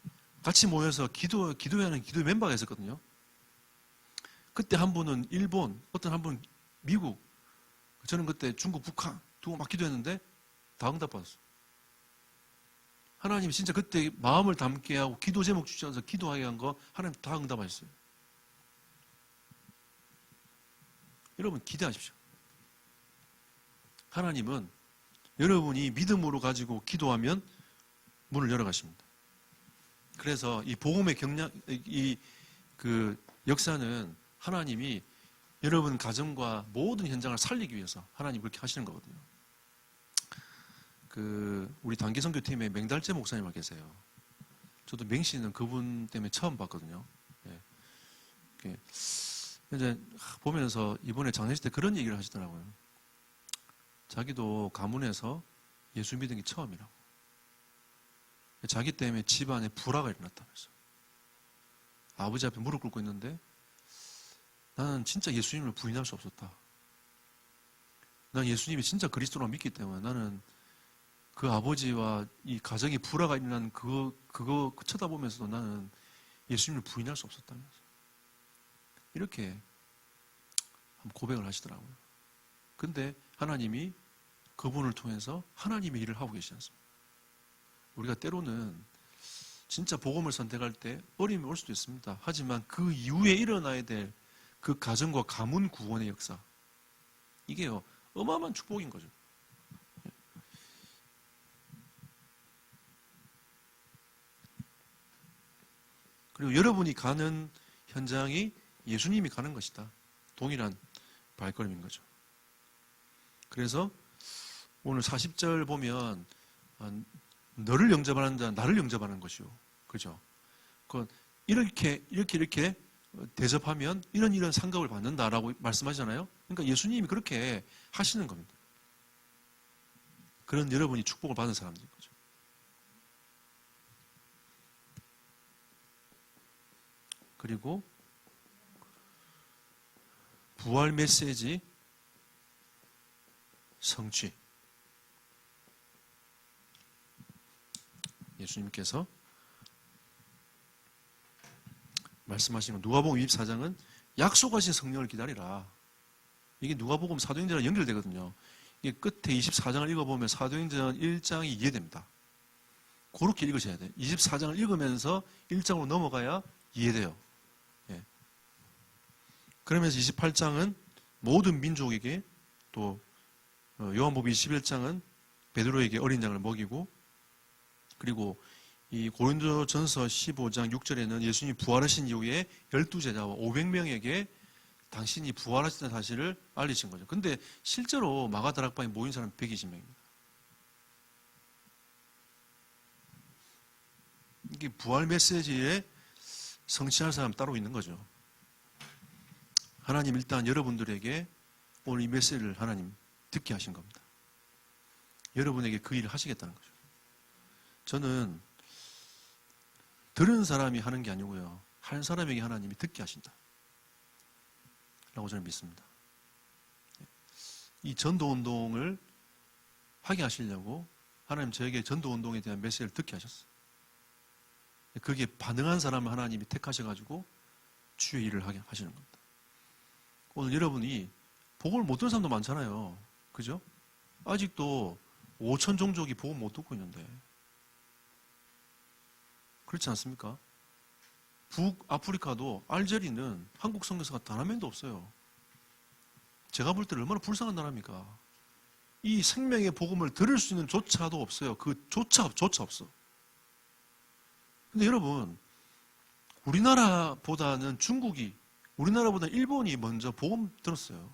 같이 모여서 기도하는 기도 멤버가 있었거든요. 그때 한 분은 일본, 어떤 한 분은 미국, 저는 그때 중국, 북한 두고 막 기도했는데 다 응답받았어요. 하나님이 진짜 그때 마음을 담게 하고 기도 제목 주셔서 기도하게 한 거 하나님 다 응답하셨어요. 여러분 기대하십시오. 하나님은 여러분이 믿음으로 가지고 기도하면 문을 열어가십니다. 그래서 이 복음의 그 역사는 하나님이 여러분 가정과 모든 현장을 살리기 위해서 하나님 그렇게 하시는 거거든요. 우리 단기선교팀에 맹달재 목사님 계세요. 저도 맹씨는 그분 때문에 처음 봤거든요. 네. 이제 보면서 이번에 장례식 때 그런 얘기를 하시더라고요. 자기도 가문에서 예수 믿은 게 처음이라고. 자기 때문에 집안에 불화가 일어났다면서. 아버지 앞에 무릎 꿇고 있는데 나는 진짜 예수님을 부인할 수 없었다. 난 예수님이 진짜 그리스도라고 믿기 때문에 나는 그 아버지와 이 가정의 불화가 일어난 그거 쳐다보면서도 나는 예수님을 부인할 수 없었다면서. 이렇게 고백을 하시더라고요. 근데 하나님이 그분을 통해서 하나님의 일을 하고 계시지 않습니까? 우리가 때로는 진짜 복음을 선택할 때 어려움이 올 수도 있습니다. 하지만 그 이후에 일어나야 될 그 가정과 가문 구원의 역사, 이게요 어마어마한 축복인 거죠. 그리고 여러분이 가는 현장이 예수님이 가는 것이다. 동일한 발걸음인 거죠. 그래서 오늘 40절 보면 너를 영접하는 자 나를 영접하는 것이요. 그죠? 이렇게 대접하면 이런 상급을 받는다라고 말씀하시잖아요. 그러니까 예수님이 그렇게 하시는 겁니다. 그런 여러분이 축복을 받은 사람들인 거죠. 그리고 부활 메시지 성취. 예수님께서 말씀하시는 누가복음 24장은 약속하신 성령을 기다리라. 이게 누가복음 사도행전과 연결되거든요. 이게 끝에 24장을 읽어보면 사도행전 1장이 이해됩니다. 그렇게 읽으셔야 돼요. 24장을 읽으면서 1장으로 넘어가야 이해돼요. 예. 그러면서 28장은 모든 민족에게, 또 요한복음 21장은 베드로에게 어린 양을 먹이고, 그리고 이 고린도전서 15장 6절에는 예수님이 부활하신 이후에 12제자와 500명에게 당신이 부활하셨다는 사실을 알리신 거죠. 근데 실제로 마가다락방에 모인 사람은 120명입니다. 이게 부활 메시지에 성취할 사람 따로 있는 거죠. 하나님 일단 여러분들에게 오늘 이 메시지를 하나님 듣게 하신 겁니다. 여러분에게 그 일을 하시겠다는 거죠. 저는 들은 사람이 하는 게 아니고요, 한 사람에게 하나님이 듣게 하신다 라고 저는 믿습니다. 이 전도운동을 하게 하시려고 하나님 저에게 전도운동에 대한 메시지를 듣게 하셨어요. 거기에 반응한 사람을 하나님이 택하셔가지고 주의 일을 하게 하시는 겁니다. 오늘 여러분이 복음을 못 듣는 사람도 많잖아요. 그죠? 아직도 5천 종족이 복음 못 듣고 있는데, 그렇지 않습니까? 북아프리카도 알제리는 한국 선교사가 단 한 명도 없어요. 제가 볼 때 얼마나 불쌍한 나라입니까? 이 생명의 복음을 들을 수 있는 조차도 없어요. 조차 없어. 근데 여러분, 우리나라보다는 우리나라보다는 일본이 먼저 복음 들었어요.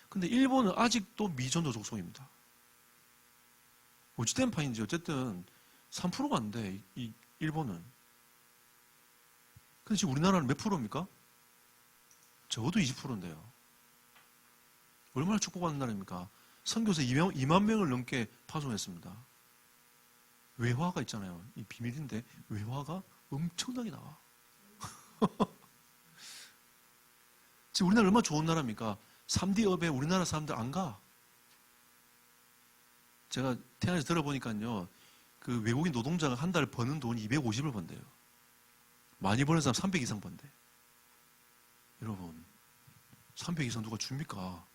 근데 일본은 아직도 미전도 족속입니다. 어찌된 판인지 어쨌든 3%가 안 돼, 이 일본은. 근데 지금 우리나라는 몇 프로입니까? 적어도 20%인데요. 얼마나 축복받는 나라입니까? 선교사 2만 명을 넘게 파송했습니다. 외화가 있잖아요. 이 비밀인데 외화가 엄청나게 나와. 지금 우리나라 얼마나 좋은 나라입니까? 3D 업에 우리나라 사람들 안 가. 제가 태안에서 들어보니까요, 그 외국인 노동자가 한 달 버는 돈이 250을 번대요. 많이 버는 사람 300 이상 번대. 여러분, 300 이상 누가 줍니까?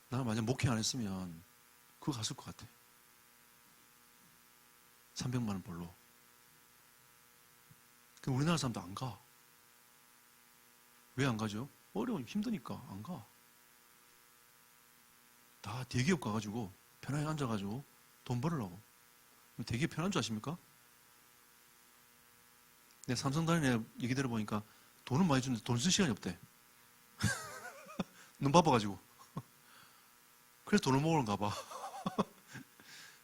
나는 만약 목회 안 했으면 그거 갔을 것 같아. 300만 원 벌러. 그럼 우리나라 사람도 안 가. 왜 안 가죠? 힘드니까 안 가. 다 대기업 가가지고 편하게 앉아가지고 돈 벌으려고. 대기업 편한 줄 아십니까? 내가 삼성 다니는 애 얘기 들어보니까 돈은 많이 주는데 돈 쓸 시간이 없대. 눈 바빠가지고. 그래서 돈을 모으는가 봐.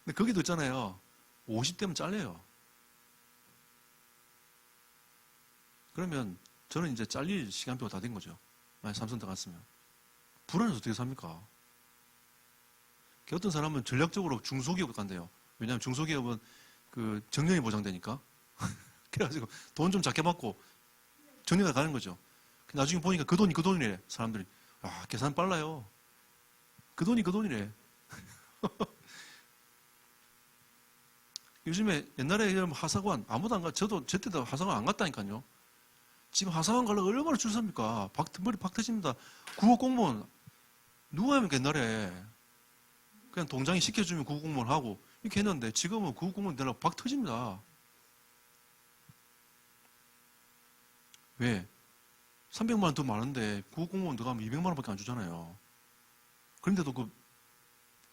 근데 거기도 있잖아요. 50대면 잘려요. 그러면 저는 이제 잘릴 시간표가 다 된 거죠. 만약 삼성 들어갔으면. 불안해서 어떻게 삽니까? 어떤 사람은 전략적으로 중소기업 간대요. 왜냐하면 중소기업은 그 정년이 보장되니까. 그래가지고 돈 좀 작게 받고 정년에 가는 거죠. 나중에 보니까 그 돈이래. 사람들이. 계산 빨라요. 그 돈이 그 돈이래. 요즘에 옛날에 하사관 아무도 안 가. 저도 저 때도 하사관 안 갔다니까요. 지금 하사관 가려고 얼마나 줄 섭니까? 머리 박 터집니다. 국어 공무원 누가 합니까? 옛날에 그냥 동장이 시켜주면 국어 공무원 하고 이렇게 했는데 지금은 국어 공무원 되려고 박 터집니다. 왜? 300만 원 더 많은데 국어 공무원 들어가면 200만 원밖에 안 주잖아요. 그런데도 그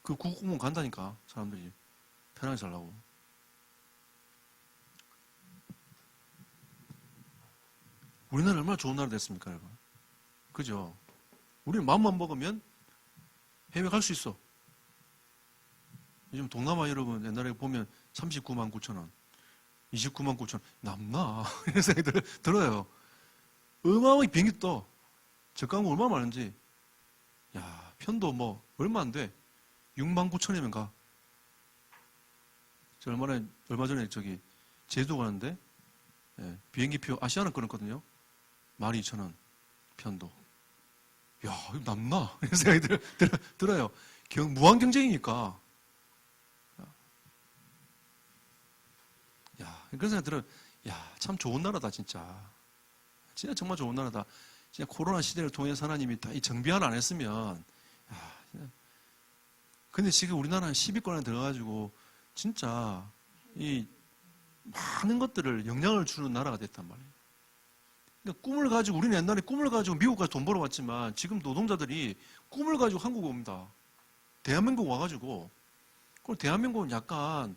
국어 공무원 간다니까 사람들이 편하게 살라고. 우리나라 얼마나 좋은 나라 됐습니까, 여러분? 그죠? 우리는 마음만 먹으면 해외 갈 수 있어. 요즘 동남아 여러분 옛날에 보면 39만 9천 원, 29만 9천 원 남나? 이런 생각이 들어요. 어마어마하게 비행기 떠. 저가항공 얼마나 많은지. 야, 편도 뭐 얼마 안 돼. 6만 9천 원이면 가. 저 얼마 전에 저기 제주도 가는데 비행기표 아시아나 끊었거든요. 12,000원 편도. 야, 이거 남나? 이런 생각이 들어요. 무한 경쟁이니까. 야, 그런 생각이 들어요. 야, 참 좋은 나라다, 진짜. 진짜 정말 좋은 나라다. 진짜 코로나 시대를 통해서 하나님이 다 이 정비하나 안 했으면, 야, 근데 지금 우리나라는 10위권에 들어가지고, 진짜, 이 많은 것들을 영향을 주는 나라가 됐단 말이에요. 그러니까 꿈을 가지고, 우리는 옛날에 꿈을 가지고 미국 가서 돈 벌어왔지만, 지금 노동자들이 꿈을 가지고 한국 옵니다. 대한민국 와가지고, 그럼 대한민국은 약간,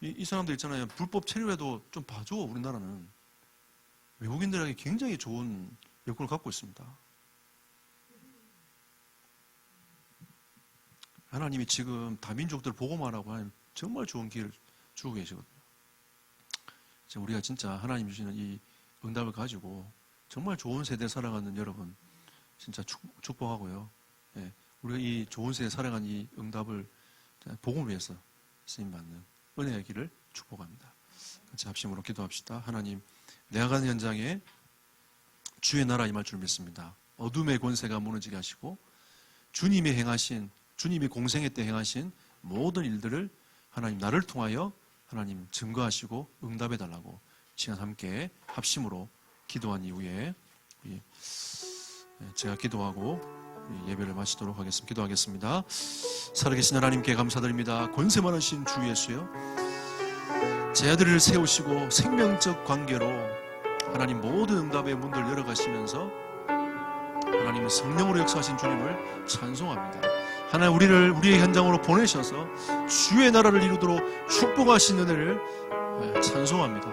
이 사람들 있잖아요. 불법 체류해도 좀 봐줘, 우리나라는. 외국인들에게 굉장히 좋은 여건을 갖고 있습니다. 하나님이 지금 다민족들 복음하라고 하는 정말 좋은 기회를 주고 계시거든요. 우리가 진짜 하나님 주시는 이 응답을 가지고 정말 좋은 세대 살아가는 여러분 진짜 축복하고요. 예, 우리가 이 좋은 세대 살아가는 이 응답을 복음을 위해서 쓰임받는 은혜의 길을 축복합니다. 같이 합심으로 기도합시다. 하나님, 내가 가는 현장에 주의 나라 임할 줄 믿습니다. 어둠의 권세가 무너지게 하시고 주님이 행하신, 주님이 공생애 때 행하신 모든 일들을 하나님 나를 통하여 하나님 증거하시고 응답해 달라고 시간 함께 합심으로 기도한 이후에 제가 기도하고 예배를 마치도록 하겠습니다. 기도하겠습니다. 살아계신 하나님께 감사드립니다. 권세 많으신 주 예수여, 제 아들을 세우시고 생명적 관계로 하나님 모든 응답의 문들을 열어가시면서 하나님의 성령으로 역사하신 주님을 찬송합니다. 하나님, 우리의 현장으로 보내셔서 주의 나라를 이루도록 축복하신 은혜를 찬송합니다.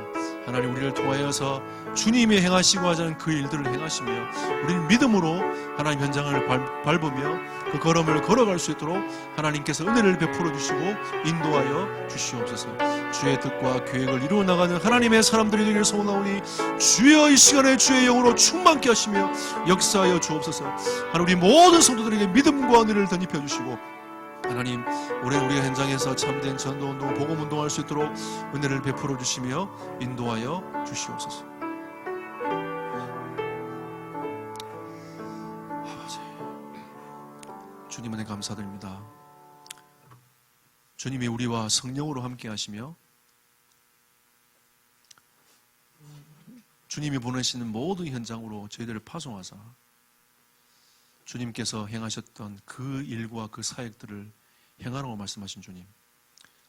하나님, 우리를 통하여서 주님이 행하시고 하자는 그 일들을 행하시며 우리는 믿음으로 하나님 현장을 밟으며 그 걸음을 걸어갈 수 있도록 하나님께서 은혜를 베풀어 주시고 인도하여 주시옵소서. 주의 뜻과 계획을 이루어 나가는 하나님의 사람들이 되기를 소원하오니 주여 이 시간에 주의 영으로 충만케 하시며 역사하여 주옵소서. 하나님, 우리 모든 성도들에게 믿음과 은혜를 덧입혀 주시고 하나님, 올해 우리가 현장에서 참된 전도운동, 복음운동할 수 있도록 은혜를 베풀어 주시며 인도하여 주시옵소서. 아버지, 주님 은혜 감사드립니다. 주님이 우리와 성령으로 함께 하시며 주님이 보내시는 모든 현장으로 저희들을 파송하사 주님께서 행하셨던 그 일과 그 사역들을 행하라고 말씀하신 주님,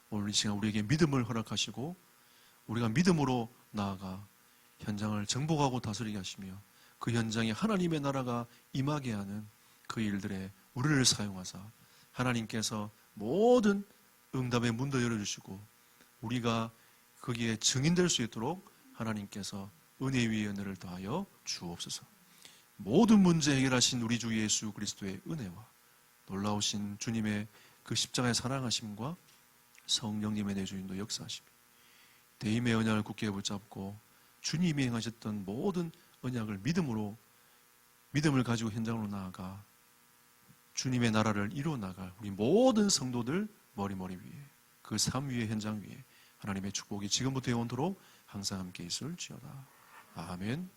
오늘 이 시간 우리에게 믿음을 허락하시고 우리가 믿음으로 나아가 현장을 정복하고 다스리게 하시며 그 현장에 하나님의 나라가 임하게 하는 그 일들에 우리를 사용하사 하나님께서 모든 응답의 문도 열어주시고 우리가 거기에 증인될 수 있도록 하나님께서 은혜 위에 은혜를 더하여 주옵소서. 모든 문제 해결하신 우리 주 예수 그리스도의 은혜와 놀라우신 주님의 그 십자가의 사랑하심과 성령님의 내주인도 역사하심이 대임의 언약을 굳게 붙잡고 주님이 행하셨던 모든 언약을 믿음을 가지고 현장으로 나아가 주님의 나라를 이루어 나갈 우리 모든 성도들 머리 위에 그 삶 위에 현장 위에 하나님의 축복이 지금부터 영원토록 항상 함께 있을지어다. 아멘.